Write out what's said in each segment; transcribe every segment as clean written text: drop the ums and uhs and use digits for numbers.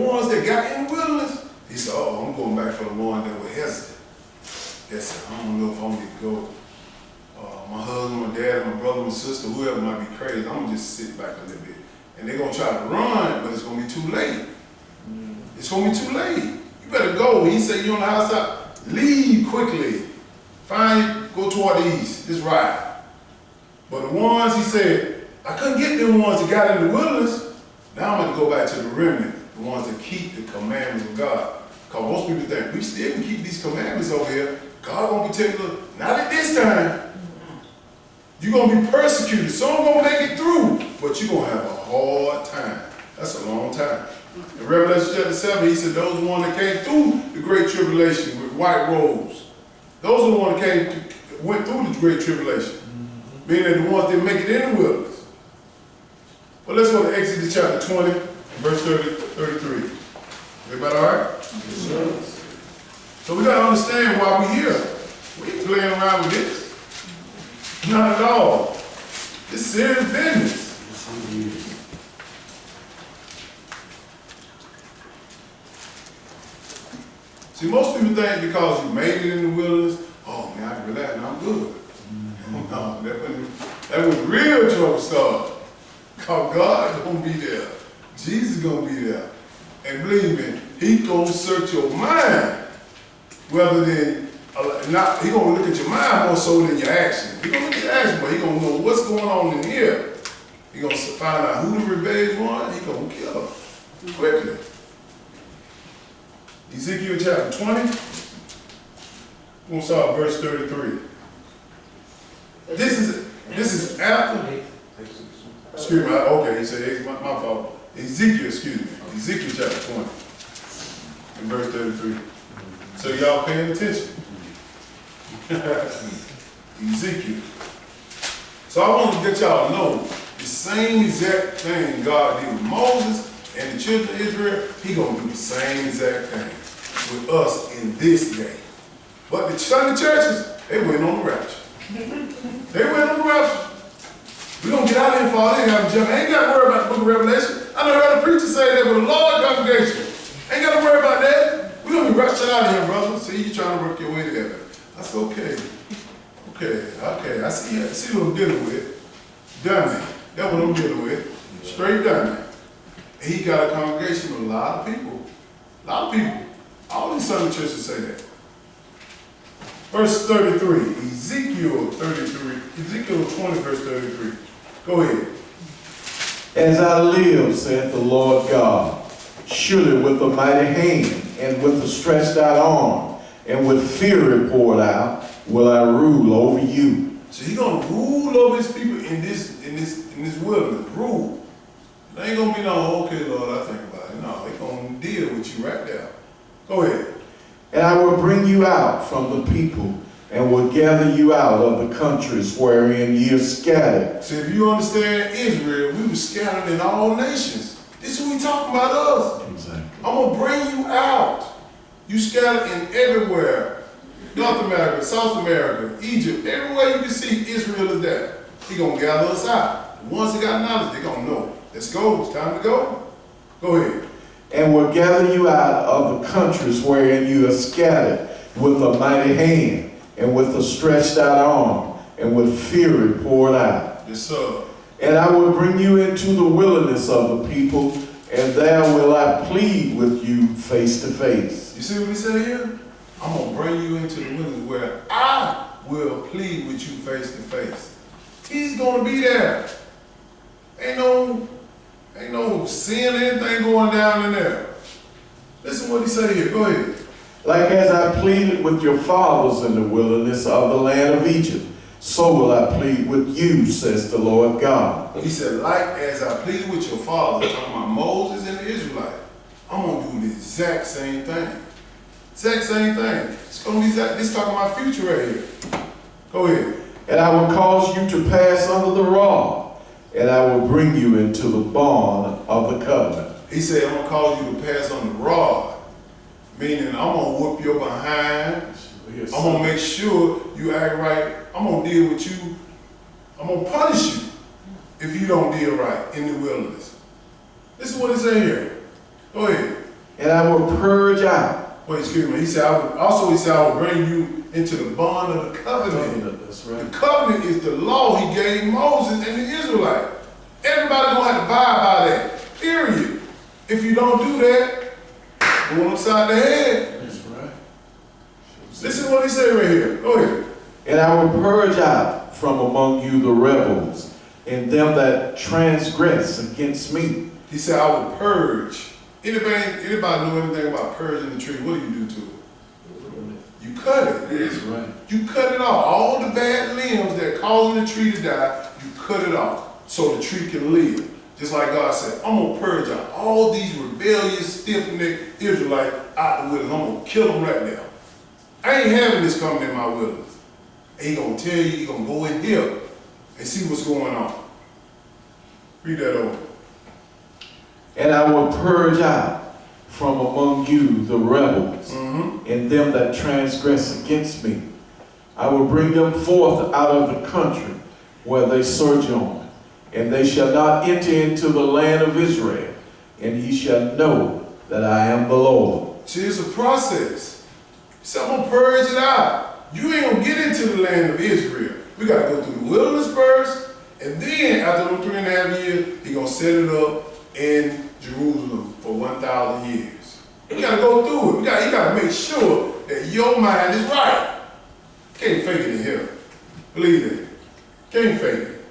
ones that got in the wilderness, he said, oh, I'm going back for the ones that were hesitant. They said, I don't know if I'm going to go. My husband, my dad, my brother, my sister, whoever might be crazy, I'm going to just sit back a little bit. And they're going to try to run, but it's going to be too late. It's going to be too late. You better go. He said, you on the outside, leave quickly. Go toward the east. Just ride. But the ones, he said, I couldn't get them ones that got in the wilderness. Now I'm going to go back to the remnant, the ones that keep the commandments of God. Because most people think, we still can keep these commandments over here. God won't be taking them. Not at this time. You're going to be persecuted. Some going to make it through, but you're going to have a hard time. That's a long time. In Revelation chapter 7, he said those are the ones that came through the great tribulation with white robes. Those are the ones that went through the great tribulation. Meaning the ones that make it in the wilderness. Well, let's go to Exodus chapter 20, verse 33. Everybody all right? Yes, sir. So we got to understand why we're here. We ain't playing around with this. Not at all. It's serious business. See, most people think because you made it in the wilderness, oh man, I can relax and I'm good. No, that was real trouble start. Because God gonna be there. Jesus gonna be there. And believe me, he gonna search your mind rather than not. He gonna look at your mind more so than your action. He gonna look at your action, but he gonna know what's going on in here. He gonna find out who the rebellious one. He gonna kill them quickly. Ezekiel chapter 20. We'll start verse 33. This is after. Excuse me. Okay, he said my fault. Ezekiel, excuse me. Ezekiel chapter 20 and verse 33. So y'all paying attention? Ezekiel. So I want to get y'all to know the same exact thing God did with Moses and the children of Israel, he gonna do the same exact thing with us in this day. But the Sunday churches, they went on the rapture. They went on the rapture. We're gonna get out of here for all they have to jump. Ain't got to worry about the book of Revelation. I never heard a preacher say that with a large congregation. Ain't got to worry about that. We're gonna be rushing out of here, brother. See, you trying to work your way to heaven. That's okay. Okay. I see what I'm dealing with. Dummy. That's what I'm dealing with. Straight dummy. He got a congregation with a lot of people. A lot of people. All these Sunday churches say that. Verse 33. Ezekiel 20, verse 33. Go ahead. As I live, saith the Lord God, surely with a mighty hand and with a stretched out arm and with fury poured out will I rule over you. So he's gonna rule over his people in this wilderness. Rule. There ain't gonna be no, okay, Lord, I think about it. No, they're gonna deal with you right there. Go ahead. And I will bring you out from the people and will gather you out of the countries wherein ye are scattered. So if you understand Israel, we were scattered in all nations. This is what we talking about us. Exactly. I'm gonna bring you out. You scattered in everywhere. North America, South America, Egypt, everywhere you can see Israel is there. He gonna gather us out. The ones that got knowledge, they gonna know. Let's go, it's time to go. Go ahead. And will gather you out of the countries wherein you are scattered with a mighty hand and with a stretched out arm and with fury poured out. Yes, sir. And I will bring you into the wilderness of the people, and there will I plead with you face to face. You see what he said here? I'm going to bring you into the wilderness where I will plead with you face to face. He's going to be there. Ain't no sin or anything going down in there. Listen what he said here. Go ahead. Like as I pleaded with your fathers in the wilderness of the land of Egypt, so will I plead with you, says the Lord God. He said, like as I pleaded with your fathers, talking about Moses and the Israelites, I'm going to do the exact same thing. Exact same thing. It's going to be exact. This is talking about future right here. Go ahead. And I will cause you to pass under the rod, and I will bring you into the bond of the covenant. He said, I'm going to cause you to pass on the rod. Meaning, I'm going to whoop your behind. I'm going to make sure you act right. I'm going to deal with you. I'm going to punish you if you don't deal right in the wilderness. This is what it says here. Go ahead. And I will purge out. Wait, excuse me. He said, I will bring you into the bond of the covenant. That's The covenant is the law he gave Moses and the Israelites. Everybody gonna have to abide by that. Period. If you don't do that, going upside the head. That's right. Listen to what he said right here. Go ahead. And I will purge out from among you the rebels, and them that transgress against me. He said, I will purge. Anybody know anything about purging the tree? What do you do to it? You cut it. That's right. You cut it off. All the bad limbs that causing the tree to die, you cut it off so the tree can live. Just like God said, I'm going to purge out all these rebellious, stiff-necked Israelites out the wilderness. I'm going to kill them right now. I ain't having this coming in my wilderness. And he's going to tell you, he's going to go in here and see what's going on. Read that over. And I will purge out from among you the rebels, and them that transgress against me. I will bring them forth out of the country where they sojourn, and they shall not enter into the land of Israel, and ye shall know that I am the Lord. See, it's a process. So I'm going to purge it out. You ain't going to get into the land of Israel. We got to go through the wilderness first, and then after them 3.5 years, he's going to set it up in Jerusalem for 1,000 years. You got to go through it. You got to make sure that your mind is right. Can't fake it in here. Believe it. Can't fake it.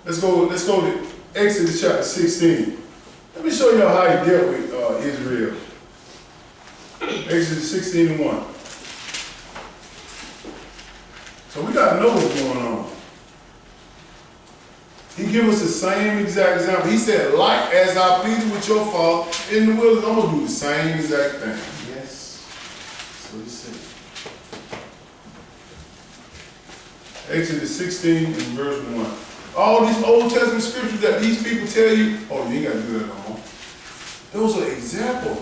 Let's go to Exodus chapter 16. Let me show you how he dealt with Israel. Exodus 16:1. So we got to know what's going on. He gave us the same exact example. He said, like as I pleaded with your father in the wilderness, I'm going to do the same exact thing. Yes. That's what he said. Exodus 16 and verse 1. All these Old Testament scriptures that these people tell you, oh, you ain't got to do that no more. Those are examples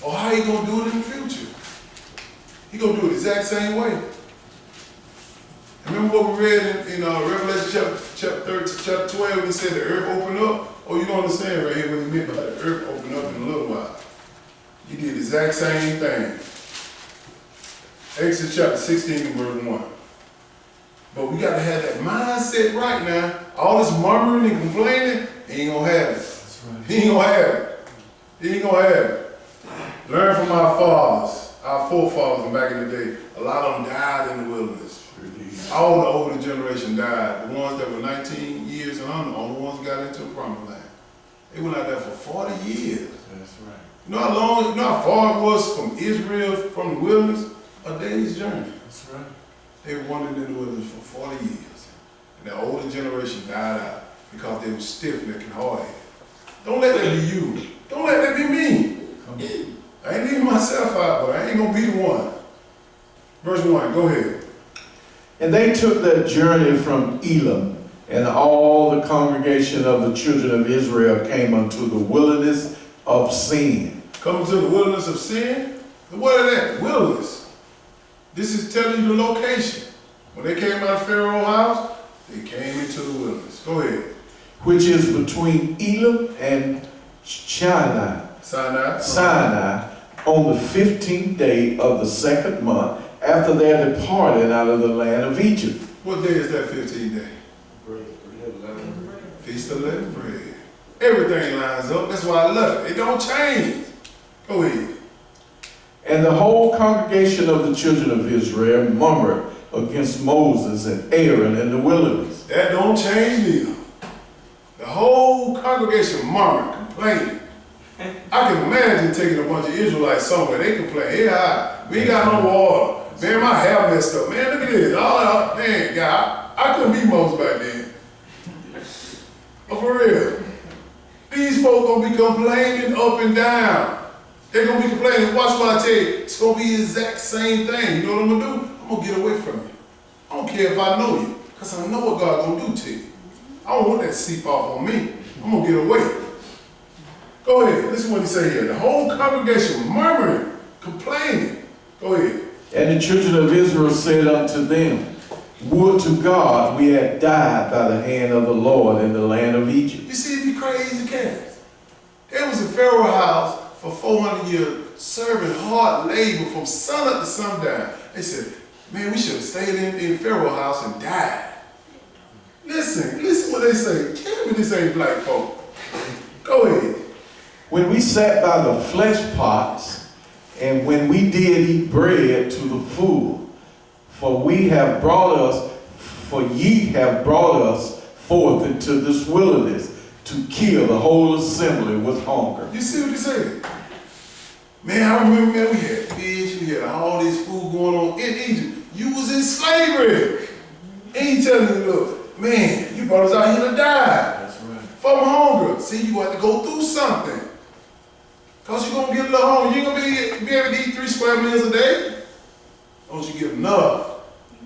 of how he going to do it in the future. He going to do it the exact same way. Remember what we read in Revelation chapter 12, he said the earth opened up? Oh, you don't understand right here what he meant by the earth opened up in a little while. He did the exact same thing. Exodus chapter 16 and verse 1. But we got to have that mindset right now. All this murmuring and complaining, he ain't going to have it. That's right. He ain't going to have it. He ain't going to have it. Learn from our fathers, our forefathers back in the day. A lot of them died in the wilderness. All the older generation died. The ones that were 19 years and under, all the ones who got into the promised land. They went out there for 40 years. That's right. You know how far it was from Israel, from the wilderness? A day's journey. That's right. They wandered in the wilderness for 40 years. And the older generation died out because they were stiff-necked and hard-headed. Don't let that be you. Don't let that be me. I ain't leaving myself out, but I ain't going to be the one. Verse 1, go ahead. And they took their journey from Elim, and all the congregation of the children of Israel came unto the wilderness of Sin. Coming to the wilderness of Sin? What is that? Wilderness. This is telling you the location. When they came out of Pharaoh's house, they came into the wilderness. Go ahead. Which is between Elim and Sinai, on the 15th day of the second month, after their departing out of the land of Egypt. What day is that 15th day? Feast of Leavened Bread. Everything lines up. That's why I love it. It don't change. Go ahead. And the whole congregation of the children of Israel murmured against Moses and Aaron in the wilderness. That don't change neither. The whole congregation murmured, complaining. I can imagine taking a bunch of Israelites somewhere. They complain, hey, we ain't got no water. Man, my hair messed up. Man, look at this. Man, God, I couldn't be Moses back then. But for real. These folks gonna be complaining up and down. They're gonna be complaining. Watch what I tell you. It's gonna be the exact same thing. You know what I'm gonna do? I'm gonna get away from you. I don't care if I know you, because I know what God's gonna do to you. I don't want that to seep off on me. I'm gonna get away. Go ahead. Listen to what he say here. The whole congregation murmuring, complaining. Go ahead. And the children of Israel said unto them, would to God we had died by the hand of the Lord in the land of Egypt. You see these crazy cats. They was in Pharaoh's house for 400 years, serving hard labor from sunup to sundown. They said, man, we should have stayed in Pharaoh's house and died. Listen what they say. Tell me this ain't black folk. Go ahead. When we sat by the flesh pots, and when we did eat bread to the full, for ye have brought us forth into this wilderness to kill the whole assembly with hunger. You see what they say? Man, I remember, man, we had fish, we had all this food going on in Egypt. You was in slavery. And he telling you, look, man, you brought us out here to die. That's right. From hunger. See, you have to go through something. Because you're going to get a little hungry. You ain't going to be able to eat 3 square meals a day. Don't you get enough.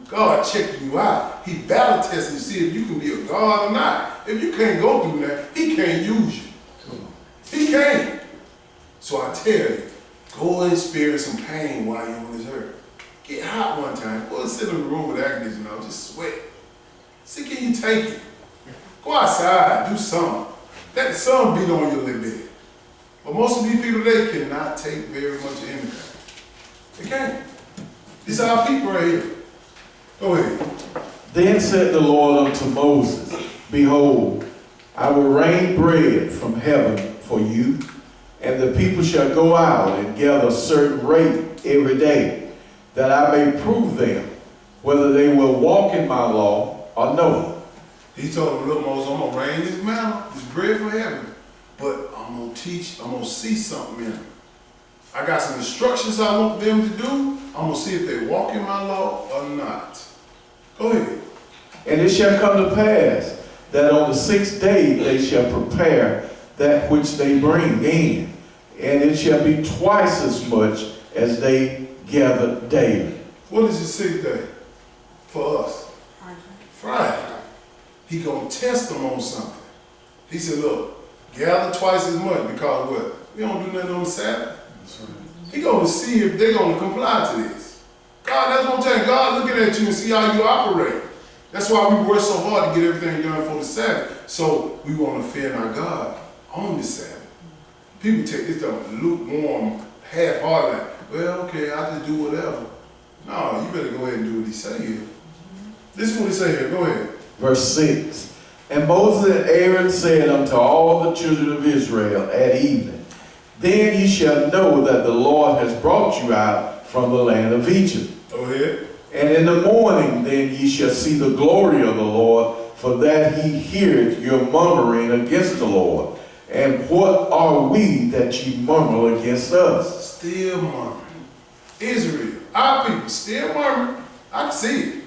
God checking you out. He battle testing to see if you can be a God or not. If you can't go through that, he can't use you. He can't. So I tell you, go and experience some pain while you're on this earth. Get hot one time. Go and sit in the room with air conditioning on, just sweat. See, can you take it? Go outside, do something. Let the sun beat on you a little bit. But most of these people today cannot take very much of anything. They can't. These are our people right here. Go ahead. Then said the Lord unto Moses, Behold, I will rain bread from heaven for you, and the people shall go out and gather a certain rate every day, that I may prove them whether they will walk in my law or no. He told him, look, Moses, I'm going to rain this manna, this bread from heaven, but I'm going to see something in them. I got some instructions I want them to do. I'm going to see if they walk in my law or not. Go ahead. And it shall come to pass that on the 6th day they shall prepare that which they bring in, and it shall be twice as much as they gather daily. What is the 6th day for us? Friday. He going to test them on something. He said, look, gather twice as much because what? We don't do nothing on the Sabbath. He going to see if they're going to comply to this. God, that's what I'm telling you. God looking at you and see how you operate. That's why we work so hard to get everything done for the Sabbath. So we want to fear our God on the Sabbath. People take this stuff lukewarm, half-hearted, like, well, okay, I just do whatever. No, you better go ahead and do what he say here. This is what he say here. Go ahead. Verse 6. And Moses and Aaron said unto all the children of Israel at evening, Then ye shall know that the Lord has brought you out from the land of Egypt. Go ahead. And in the morning then ye shall see the glory of the Lord, for that he heareth your murmuring against the Lord. And what are we that ye murmur against us? Still murmuring. Israel, our people, still murmuring. I can see it.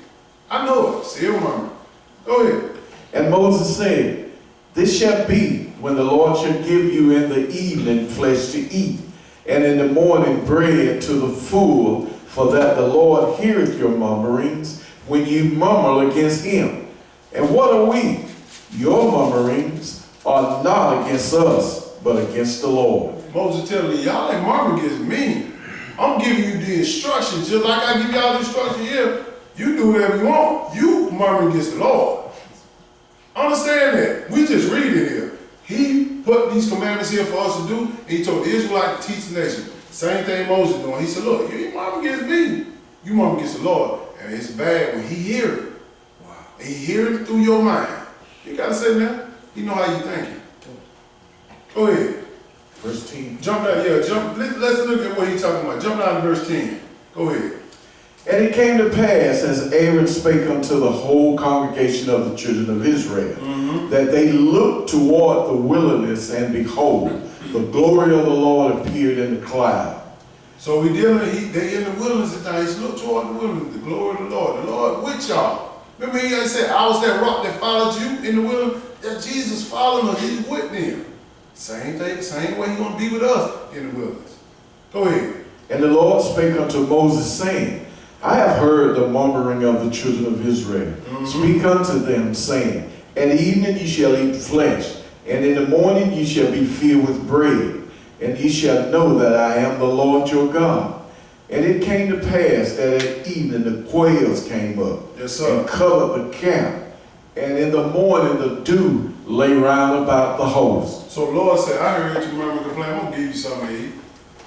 I know it. Still murmuring. Go ahead. And Moses said, This shall be when the Lord shall give you in the evening flesh to eat, and in the morning bread to the full, for that the Lord heareth your murmurings when you murmur against him. And what are we? Your murmurings are not against us, but against the Lord. Moses telling me, y'all ain't murmuring against me. I'm giving you the instructions, just like I give y'all the instructions here. You do whatever you want. You murmur against the Lord. Understand that. We just read it here. He put these commandments here for us to do, and he told the Israelites to teach the nation. Same thing Moses doing. He said, look, you ain't murmur against me. You murmur against the Lord. And it's bad when he hear it. Wow. And he hear it through your mind. You got to say that. He know how you thinking. Go ahead. Verse 10. Jump down, yeah, jump. Let's look at what he's talking about. Jump down to verse 10. Go ahead. And it came to pass, as Aaron spake unto the whole congregation of the children of Israel, that they looked toward the wilderness, and behold, the glory of the Lord appeared in the cloud. So they in the wilderness at times. He looked toward the wilderness, the glory of the Lord with y'all. Remember he said, I was that rock that followed you in the wilderness? That Jesus followed us, he's with them. Same thing, same way he's going to be with us in the wilderness. Go ahead. And the Lord spake unto Moses, saying, I have heard the murmuring of the children of Israel. Speak unto them, saying, At evening ye shall eat flesh, and in the morning ye shall be filled with bread, and ye shall know that I am the Lord your God. And it came to pass that at evening the quails came up, yes, sir, and covered the camp, and in the morning the dew lay round about the host. So the Lord said, I heard you murmur and complain. I'm gonna give you something to eat.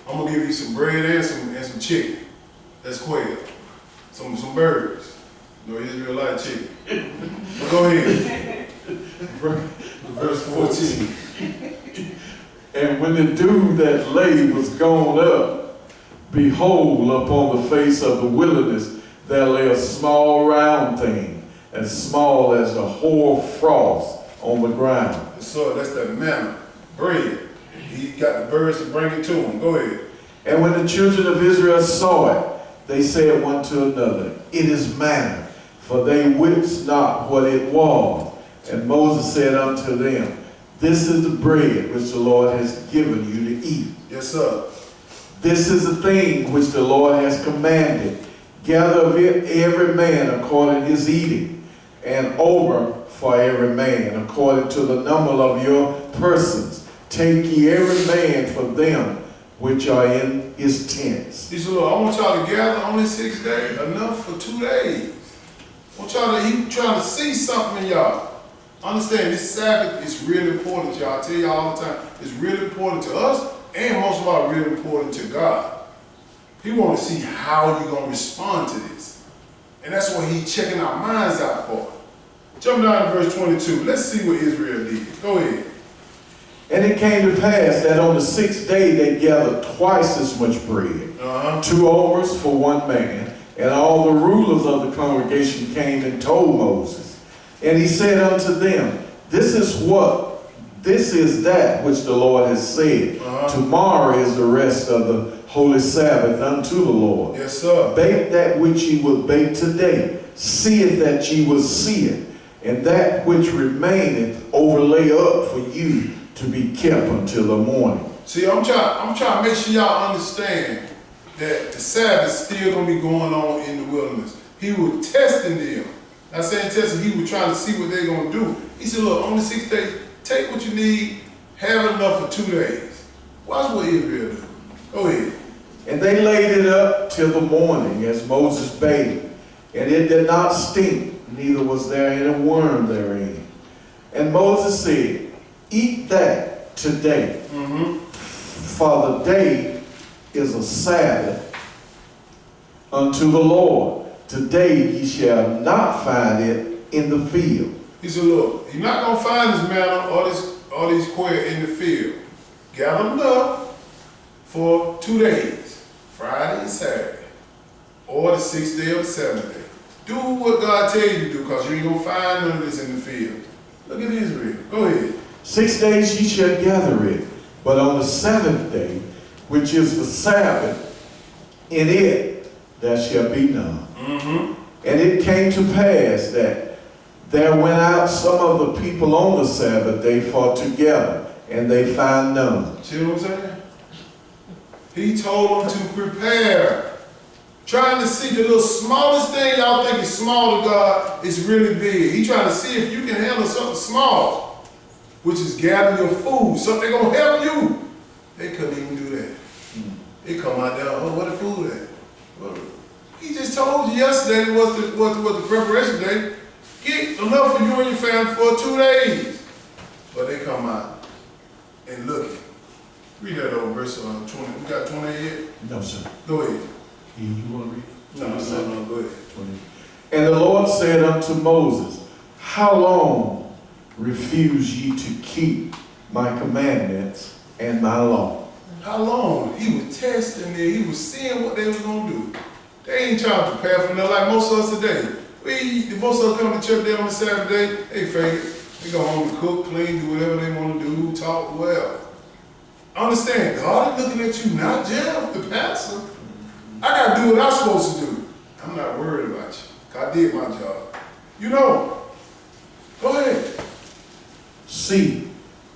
I'm gonna give you some bread and some chicken. That's quail. Some birds. No, Israel like chicken. But go ahead. Verse 14. And when the dew that lay was gone up, behold, upon the face of the wilderness there lay a small round thing, as small as the hoar frost on the ground. So that's that manna, bread. He got the birds to bring it to him. Go ahead. And when the children of Israel saw it, they said one to another, It is manna, for they wist not what it was. And Moses said unto them, This is the bread which the Lord has given you to eat. Yes, sir. This is the thing which the Lord has commanded. Gather of it every man according to his eating, and over for every man according to the number of your persons. Take ye every man for them which are in his tents. He said, Lord, I want y'all to gather on this 6th day, enough for 2 days. I want y'all to, he trying to see something in y'all. Understand, this Sabbath is really important, y'all. I tell y'all all the time, it's really important to us, and most of all, really important to God. He wants to see how you're going to respond to this. And that's what he's checking our minds out for. Jump down to verse 22. Let's see what Israel did. Go ahead. And it came to pass that on the 6th day they gathered twice as much bread, 2 omers for one man, and all the rulers of the congregation came and told Moses. And he said unto them, This is that which the Lord has said. Tomorrow is the rest of the holy Sabbath unto the Lord. Yes, sir. Bake that which ye will bake today. See it that ye will see it. And that which remaineth overlay up for you to be kept until the morning. See, I'm trying to make sure y'all understand that the Sabbath still going to be going on in the wilderness. He was testing them. Not saying testing, he was trying to see what they're going to do. He said, look, on the 6th day, take what you need, have enough for 2 days. Watch what Israel do. Go ahead. And they laid it up till the morning, as Moses bade. And it did not stink, neither was there any worm therein. And Moses said, Eat that today, for the day is a Sabbath unto the Lord. Today ye shall not find it in the field. He said, look, you're not going to find this manna or these quail in the field. Gather them up for 2 days, Friday and Saturday, or the 6th day or the 7th day. Do what God tells you to do, because you ain't going to find none of this in the field. Look at Israel. Go ahead. 6 days ye shall gather it, but on the 7th day, which is the Sabbath, in it there shall be none. And it came to pass that there went out some of the people on the Sabbath day for together, and they found none. See what I'm saying? He told them to prepare. Trying to see the little smallest thing y'all think is small to God is really big. He trying to see if you can handle something small, which is gathering your food, something that's going to help you. They couldn't even do that. They come out there, oh, what the food at? He just told you yesterday was the preparation day. Get enough for you and your family for 2 days. But they come out and look. Read that over verse 20. We got 28 yet? No, sir. Go ahead. You want to read? No, go ahead. 20. And the Lord said unto Moses, How long refuse ye to keep my commandments and my law? How long? He was testing there. He was seeing what they was going to do. They ain't trying to prepare for nothing like most of us today. Most of us come to church there on the Saturday, they fake it. They go home and cook, clean, do whatever they want to do, talk, well. Understand, God is looking at you, not Jeff, the pastor. I got to do what I'm supposed to do. I'm not worried about you. I did my job. You know. Go ahead. See,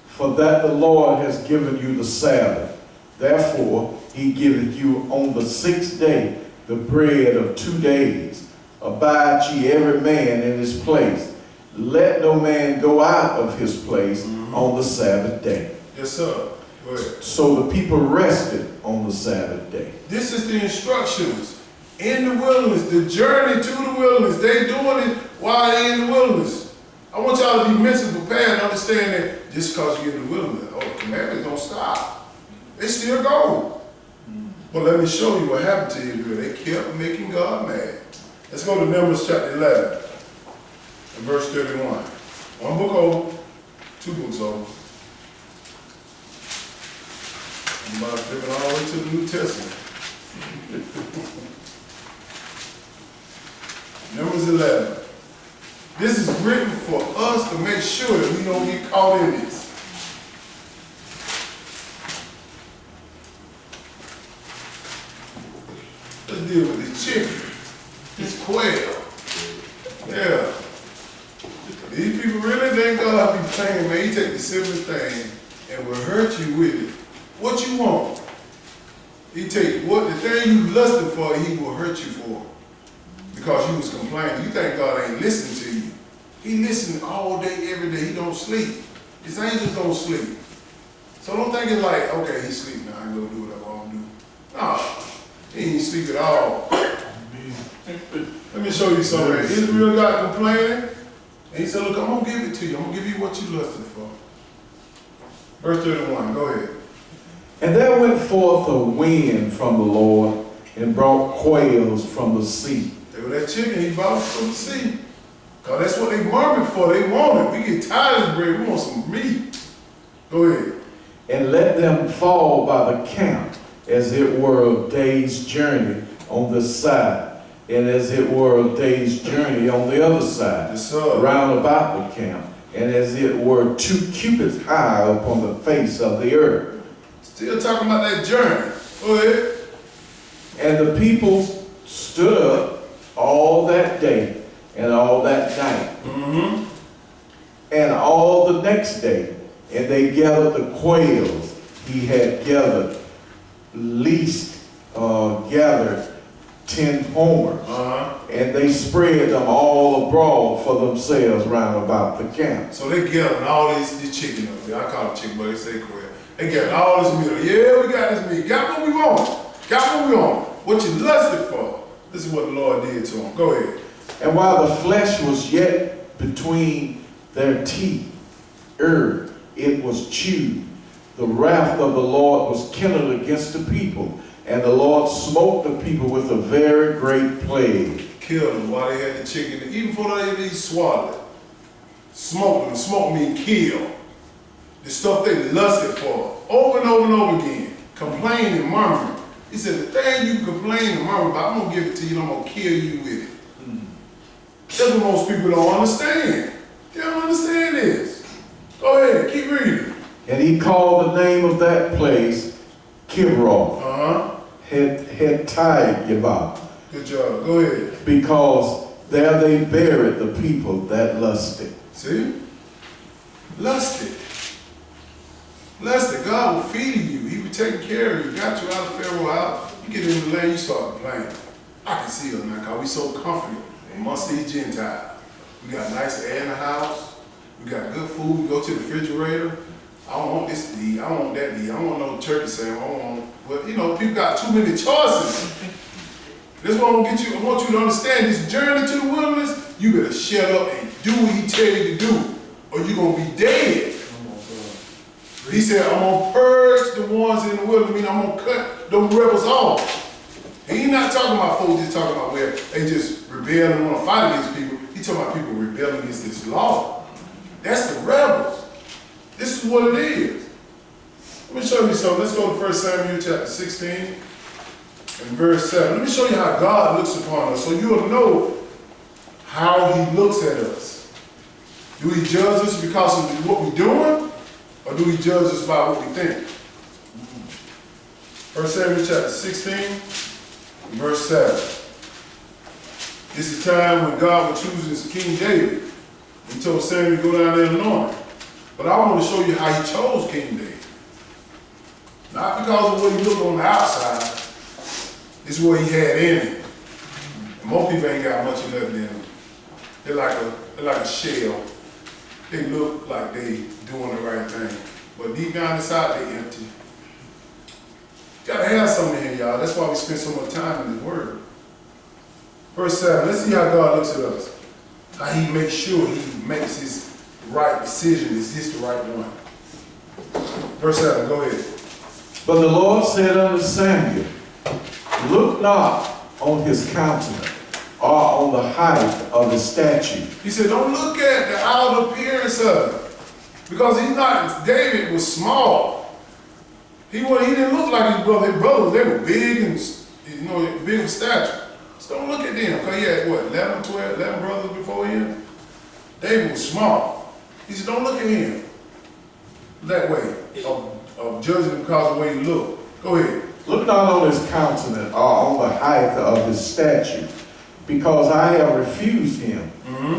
for that the Lord has given you the Sabbath. Therefore, he giveth you on the 6th day the bread of 2 days. Abide ye every man in his place. Let no man go out of his place on the Sabbath day. Yes, sir. Go ahead. So the people rested on the Sabbath day. This is the instructions. In the wilderness, the journey to the wilderness. They doing it while they in the wilderness. I want y'all to be mentally prepared and understand that just because you're in the wilderness, oh, the commandments don't stop. They still go. But let me show you what happened to Israel. They kept making God mad. Let's go to Numbers chapter 11 and verse 31. One book over, two books over. I'm about to flip it all the way to the New Testament. Numbers 11. This is written for us to make sure that we don't get caught in this. Let's deal with this chicken, this quail. Yeah. These people really think God be playing, man. He take the simplest thing and will hurt you with it. What you want? He take what the thing you lusted for, he will hurt you for. Because you was complaining. You think God ain't listening to you. He listens all day, every day. He don't sleep. His angels don't sleep. So don't think it's like, okay, he sleep now. I can go do whatever I want to do. No, he ain't sleep at all. Let me show you something. Israel got complaining. And he said, look, I'm going to give it to you. I'm going to give you what you lusted for. Verse 31, go ahead. And there went forth a wind from the Lord and brought quails from the sea. They were that chicken he bought from the sea. Because that's what they murmured for. They want it. We get tired of this bread. We want some meat. Go ahead. And let them fall by the camp, as it were a day's journey on this side, and as it were a day's journey on the other side, Yes, sir. round about the camp, and as it were 2 cubits high upon the face of the earth. Still talking about that journey. Go ahead. And the people stood up all that day and all that night, Mm-hmm. and all the next day, and they gathered the quails he had gathered, gathered 10 homers, Uh-huh. and they spread them all abroad for themselves round about the camp. So they gathered all this chicken up there. I call it chicken, but they say quail. They gathered all this meat. Yeah, we got this meat. Got what we want. Got what we want. What you lusted for. This is what the Lord did to them. Go ahead. And while the flesh was yet between their teeth, it was chewed. The wrath of the Lord was kindled against the people, and the Lord smote the people with a very great plague. Killed them while they had the chicken. Even before they swallowed it. Smoked them. Smoke mean kill. The stuff they lusted for. Over and over and over again. Complaining and murmuring. He said, the thing you complain and murmur about, I'm going to give it to you and I'm going to kill you with it. That's what most people don't understand. They don't understand this. Go ahead, keep reading. And he called the name of that place Kibroth, Uh-huh. Hettayevah, Good job. Go ahead. because there they buried the people that lusted. See? Lusted. Lusted. God will feed you. He will take care of you. Got you out of Pharaoh's house. You get in the land, you start complaining. I can see us now because we so comfortable amongst these Gentiles. We got nice air in the house. We got good food. We go to the refrigerator. I don't want this to eat. I don't want that to eat. I don't want no turkey sandwich. I don't want, but you know, people got too many choices. This is what I want to get you. I want you to understand this journey to the wilderness. You better shut up and do what he tell you to do, or you're gonna be dead. He said, I'm gonna purge the ones in the wilderness. Meaning I'm gonna cut them rebels off. And he's not talking about folks just talking about where they just rebel and want to fight against people. He's talking about people rebelling against this law. That's the rebels. This is what it is. Let me show you something. Let's go to 1 Samuel chapter 16 and verse 7. Let me show you how God looks upon us so you'll know how he looks at us. Do he judge us because of what we're doing? Or do he judge us by what we think? 1 Samuel chapter 16, verse 7. This is the time when God was choosing King David. He told Samuel to go down there and anoint him. But I want to show you how he chose King David. Not because of what he looked on the outside. This is what he had in him. And most people ain't got much of nothing in them. They're like a shell. They look like they doing the right thing. But deep down inside, they empty. Gotta have something in here, y'all. That's why we spend so much time in this word. Verse 7. Let's see how God looks at us. How he makes sure he makes his right decision. Is this the right one? Verse 7, go ahead. But the Lord said unto Samuel, look not on his countenance, or on the height of his stature. He said, don't look at the outward appearance of it. Because he's not, David was small. He didn't look like his brother. His brothers, they were big and, big in stature. So don't look at them. Because he had, 11 brothers before him? David was small. He said, don't look at him that way, of judging him because of the way he looked. Go ahead. Look not on his countenance, or on the height of his stature, because I have refused him.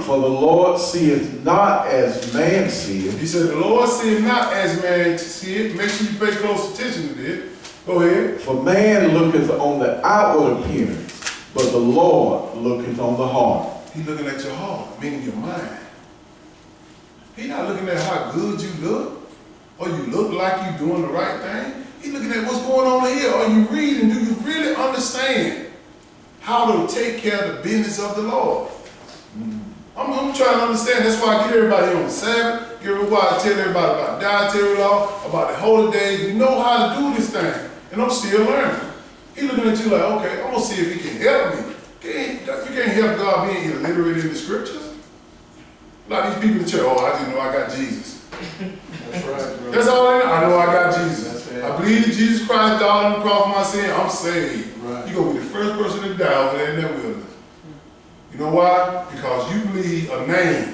For the Lord seeth not as man seeth. He said, the Lord seeth not as man seeth. Make sure you pay close attention to this. Go ahead. For man looketh on the outward appearance, but the Lord looketh on the heart. He's looking at your heart, meaning your mind. He's not looking at how good you look, or you look like you're doing the right thing. He's looking at what's going on here. Are you reading? Do you really understand how to take care of the business of the Lord? I'm trying to understand. That's why I get everybody on the Sabbath. I tell everybody about dietary law, about the holy days. You know how to do this thing. And I'm still learning. He's looking at you like, okay, I'm going to see if he can help me. You can't help God being illiterate in the scriptures. Like these people in the church, oh, I just know I got Jesus. That's right, bro. That's all I know. I know I got Jesus. Right. I believe that Jesus Christ died on the cross for my sin. I'm saved. Right. You're going to be the first person to die over there in that wilderness. You know why? Because you believe a name.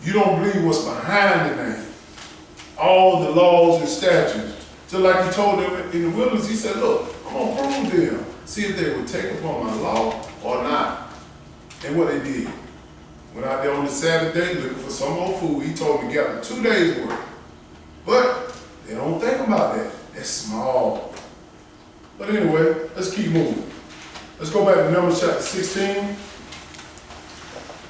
You don't believe what's behind the name. All the laws and statutes. Just like he told them in the wilderness, he said, look, I'm going to prove them. See if they would take upon my law or not. And what they did. Went out there on the Sabbath day looking for some old food. He told them to gather 2 days' worth. But they don't think about that. They're small. But anyway, let's keep moving. Let's go back to Numbers chapter 16.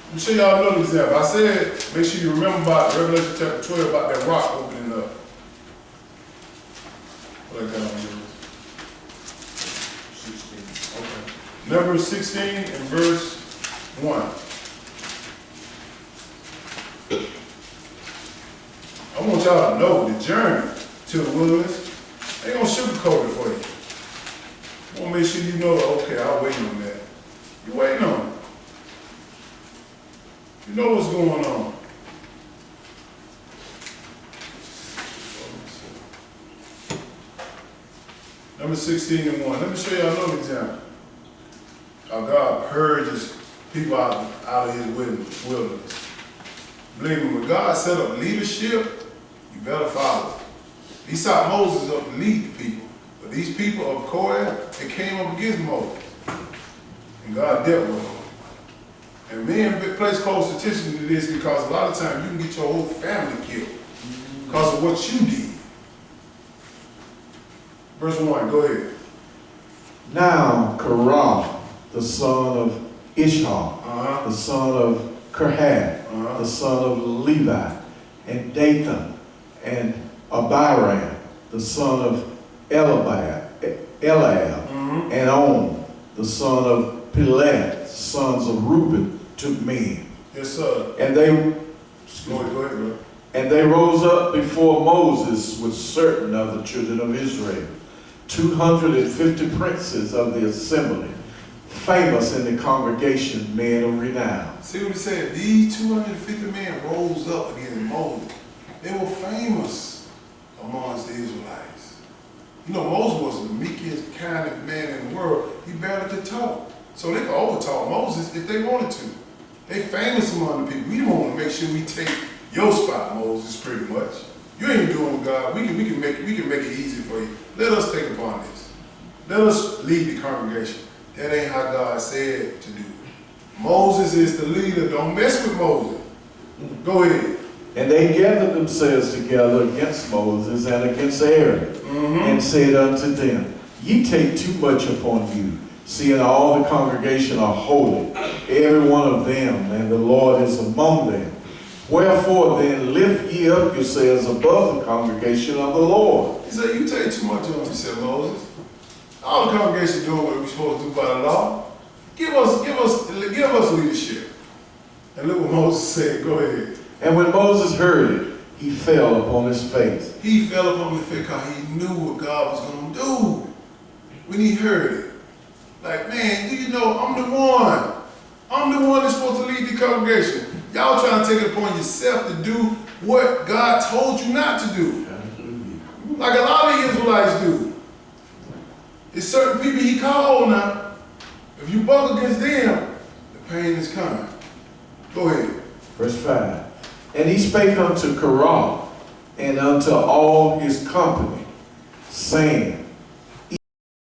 Let me show y'all another example. I said, make sure you remember about Revelation chapter 12, about that rock opening up. What I got on here? 16. Okay. Numbers 16 and verse 1. I want y'all to know the journey to the wilderness. They ain't gonna sugarcoat it for you. I want to make sure you know, okay, I'll wait on that. You're waiting on it. You know what's going on. Number 16 and 1. Let me show you another example. How God purges people out of his wilderness. Believe me, when God set up leadership, you better follow. He set Moses up to lead the people. But these people of Korah, they came up against Moses. And God dealt with them. And men place close attention to this because a lot of times you can get your whole family killed because of what you did. Verse 1, go ahead. Now Korah, the son of Ishar, the son of Kohath, the son of Levi, and Dathan, and Abiram, the son of Eliab, and On, the son of Pelet, sons of Reuben, took men. Yes, sir. And they Go ahead, bro. And they rose up before Moses with certain of the children of Israel, 250 princes of the assembly, famous in the congregation, men of renown. See what he said? These 250 men rose up against Moses. They were famous amongst the Israelites. You know, Moses was the meekest, kindest man in the world. He barely could talk. So they could overtalk Moses if they wanted to. They famous among the people. We don't want to make sure we take your spot, Moses, pretty much. You ain't doing with God. We can make it easy for you. Let us take upon this. Let us lead the congregation. That ain't how God said to do it. Moses is the leader. Don't mess with Moses. Go ahead. And they gathered themselves together against Moses and against Aaron, and said unto them, Ye take too much upon you, seeing all the congregation are holy, every one of them, and the Lord is among them. Wherefore then lift ye up yourselves above the congregation of the Lord. He said, you take too much on yourself, Moses. All the congregation doing what we're supposed to do by the law. Give us leadership. And look what Moses said. Go ahead. And when Moses heard it, he fell upon his face. He fell upon his face because he knew what God was going to do when he heard it. Like, man, do you know I'm the one? I'm the one that's supposed to lead the congregation. Y'all trying to take it upon yourself to do what God told you not to do. Like a lot of the Israelites do. It's certain people he called now. If you buck against them, the pain is coming. Go ahead. Verse 5. And he spake unto Korah and unto all his company, saying,